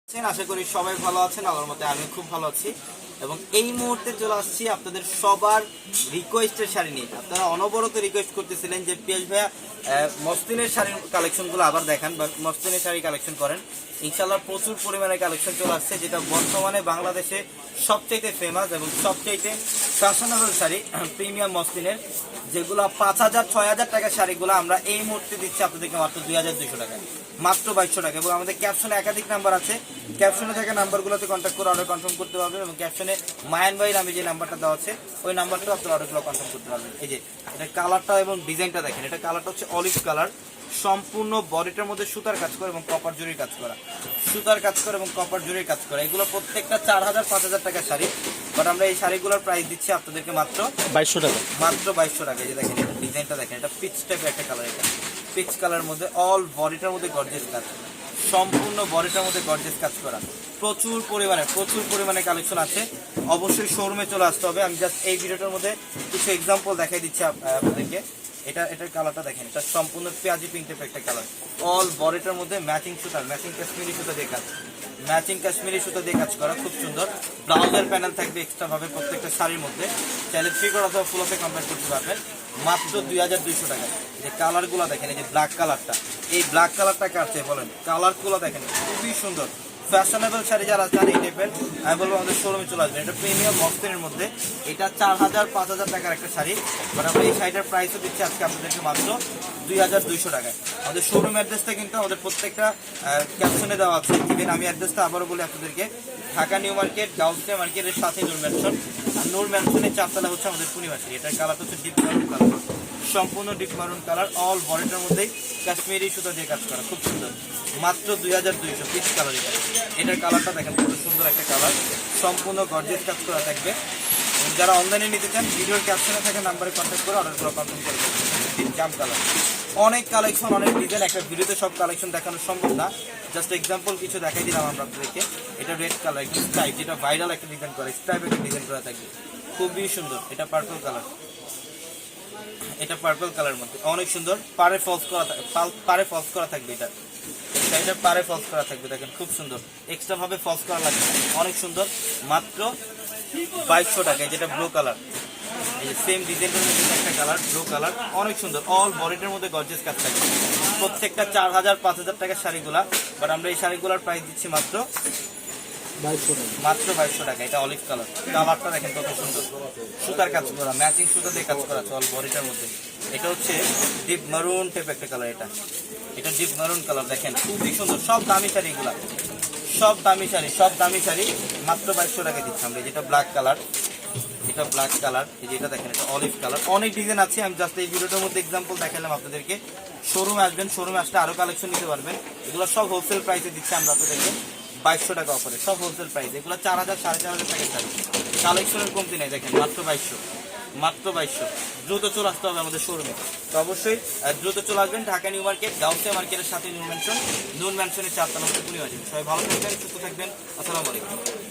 আশা করি সবাই ভালো আছেন। আল্লাহর মতে আমি খুব ভালো আছি এবং এই মুহূর্তে চলে আসছি আপনাদের সবার রিকোয়েস্টের শাড়ি নিয়ে। আপনারা অনবরত রিকোয়েস্ট করতেছিলেন যে পিয়াস ভাইয়া মসলিনের শাড়ির কালেকশনগুলো আবার দেখান বা মসলিনের শাড়ি কালেকশন করেন। ইনশাআল্লাহ প্রচুর পরিমাণে কালেকশন চলে আসছে, যেটা বর্তমানে বাংলাদেশে সবচাইতে ফেমাস এবং সবচাইতে ফ্যাশনেবল শাড়ি প্রিমিয়াম মসলিনের, যেগুলো 5,000 6,000 টাকার শাড়িগুলো আমরা এই মুহূর্তে দিচ্ছি আপনাদেরকে মাত্র 2,200 টাকায়, মাত্র 2,200 টাকা। এবং আমাদের ক্যাপশনে একাধিক নাম্বার আছে, ক্যাপশনে থাকা নাম্বারগুলোতে কন্ট্যাক্ট করে অর্ডার কনফার্ম করতে পারবেন এবং ক্যাপশনে মায়ান ভাইয়ের আমি যে নাম্বারটা দেওয়া আছে ওই নাম্বারটাও আপনার অর্ডারগুলো কনফার্ম করতে পারবেন। এই যে এটা কালারটা এবং ডিজাইনটা দেখেন, এটা কালারটা হচ্ছে অলিভ কালার, সম্পূর্ণ বডিটার মধ্যে সুতার কাজ করে এবং কপার জরির কাজ করা, সুতার কাজ করে এবং কপার জরির কাজ করা। এগুলো প্রত্যেকটা 4,000 5,000 টাকার শাড়ি, বাট আমরা এই শাড়িগুলোর প্রাইস দিচ্ছি আপনাদেরকে মাত্র 2,200 টাকা, মাত্র 2,200 টাকা। এই যে দেখেন এটা ডিজাইনটা দেখেন, এটা পিচ টাইপের একটা কালার, এটা পিচ কালার মধ্যে অল বডিটার মধ্যে গর্জিয়াস কাজ, সম্পূর্ণ বডিটার মধ্যে গর্জিয়াস কাজ করা। প্রচুর পরিমাণে কালেকশন আছে, অবশ্যই শোরুমে চলে আসতে হবে। আমি জাস্ট এই ভিডিওটার মধ্যে কিছু এক্সাম্পল দেখাই দিচ্ছি আপনাদেরকে। এটার কালারটা দেখেন, এটা সম্পূর্ণ পেঁয়াজি পিঙ্ক টাইপের একটা কালার, অল বডিটার মধ্যে ম্যাচিং সুতা, ম্যাচিং কাশ্মীরি সুতা দিয়ে কাজ, ম্যাচিং কাশ্মীরি সুতা দিয়ে কাজ করা, খুব সুন্দর। ব্লাউজের প্যানেল থাকবে এক্সট্রা ভাবে প্রত্যেকটা শাড়ির মধ্যে, চাইলে ফিগার অথবা ফুলতে কমপ্লিট করতে পারবেন মাত্র 2,200 টাকা। যে কালারগুলো দেখেন, এই যে ব্ল্যাক কালারটা, এই ব্ল্যাক কালারটা কাটছে বলেন, কালারগুলো দেখেন খুবই সুন্দর। ফ্যাশনেবল শাড়ি যারা চান এই টাইপের, আমি বলবো আমাদের শোরুমে চলে আসবেন। এটা প্রিমিয়াম মসলিনের মধ্যে, এটা 4,000 5,000 টাকার একটা শাড়ি, বাট আমরা এই শাড়িটার প্রাইসও দিচ্ছি আজকে আপনাদেরকে মাত্র 2,200 টাকায়। আমাদের শোরুম অ্যাড্রেসটা কিন্তু আমাদের প্রত্যেকটা ক্যাপশনে দেওয়া আছে। ইভেন আমি অ্যাড্রেসটা আবারও বলি আপনাদেরকে, ঢাকা নিউ মার্কেট, গাউসিয়া মার্কেটের সাথে নূর ম্যানশন, আর নূর ম্যানশনের 4তলা হচ্ছে আমাদের পূর্ণিমা শাড়ি। এটার কালারটা হচ্ছে ডিপ মারুন কালার, সম্পূর্ণ ডিপ মারুন কালার, অল বডিটার মধ্যেই কাশ্মীরি সুতা দিয়ে কাজ করা, খুব সুন্দর, মাত্র 2,200 পিচ কালার। এটার কালারটা দেখেন খুব সুন্দর একটা কালার, সম্পূর্ণ গর্জিয়াস কাজ করা থাকবে। যারা অনলাইনে নিতে চান ভিডিওর ক্যাপশনে থাকা নাম্বারে কন্ট্যাক্ট করে অর্ডারগুলো কনফার্ম করে দেবেন। জাম কালার, অনেক কালেকশন, অনেক ডিজাইন, একটা ভিডিওতে সব কালেকশন দেখানো সম্ভব না, জাস্ট এক্সাম্পল কিছু দেখাই দিলাম আমরা আপনাদেরকে। এটা রেড কালার, একদম স্ট্রাইপ, যেটা ভাইরাল একটা ডিজাইন করা, স্ট্রাইপ একটা ডিজাইন করা থাকবে, খুবই সুন্দর। এটা পার্পল কালার, এটা পার্পল কালার মধ্যে অনেক সুন্দর, পারে ফলস করা থাকবে, এটা পারে ফলস করা থাকবে, দেখেন খুব সুন্দর, এক্সট্রা ভাবে ফলস করা লাগবে, অনেক সুন্দর, মাত্র 2,200 টাকায়। যেটা ব্লু কালার, এই যে সেম ডিজাইনের মধ্যে একটা কালার, ব্লু কালার, অনেক সুন্দর, অল বডিটার মধ্যে গর্জিয়াস কাজ থাকবে। প্রত্যেকটা 4,000 5,000 টাকার শাড়িগুলা, বাট আমরা এই শাড়িগুলোর প্রাইস দিচ্ছি মাত্র 2,200 টাকা। এটা অলিভ কালার, কালারটা দেখেন কত সুন্দর, সুতার কাজ করা, ম্যাচিং সুতা দিয়ে কাজ করা অল বডিটার মধ্যে। এটা হচ্ছে ডিপ মারুন টাইপ একটা কালার, এটা ডিপ মারুন কালার, দেখেন খুবই সুন্দর। সব দামি শাড়ি, এগুলা সব দামি শাড়ি, মাত্র 2,200 টাকা দিচ্ছি আমরা। যেটা ব্ল্যাক কালার, এটা ব্ল্যাক কালার, এই যে এটা দেখেন, এটা অলিভ কালার, অনেক ডিজাইন আছে। আমি জাস্ট এই ভিডিওটার মধ্যে এক্সাম্পল দেখালাম আপনাদেরকে। শোরুমে আসবেন, শোরুমে আসলে আরো কালেকশন নিতে পারবেন। এগুলো সব হোলসেল প্রাইসে দিচ্ছি আমরা আপনাদেরকে 2,200 টাকা অফারে, সব হোলসেল প্রাইস। এগুলো 4,000 4,500 টাকার শাড়ি, কালেকশনের কমতি নেই, দেখেন মাত্র 2,200। দ্রুত চলে আসতে হবে আমাদের শোরুমে, তো অবশ্যই দ্রুত চলে আসবেন। ঢাকা নিউ মার্কেট, গাউসিয়া মার্কেটের সাথে নূর ম্যানশনের 4তলা হচ্ছে পূর্ণিমা শাড়ি। সবাই ভালো থাকবেন, সুস্থ থাকবেন, আসসালামু আলাইকুম।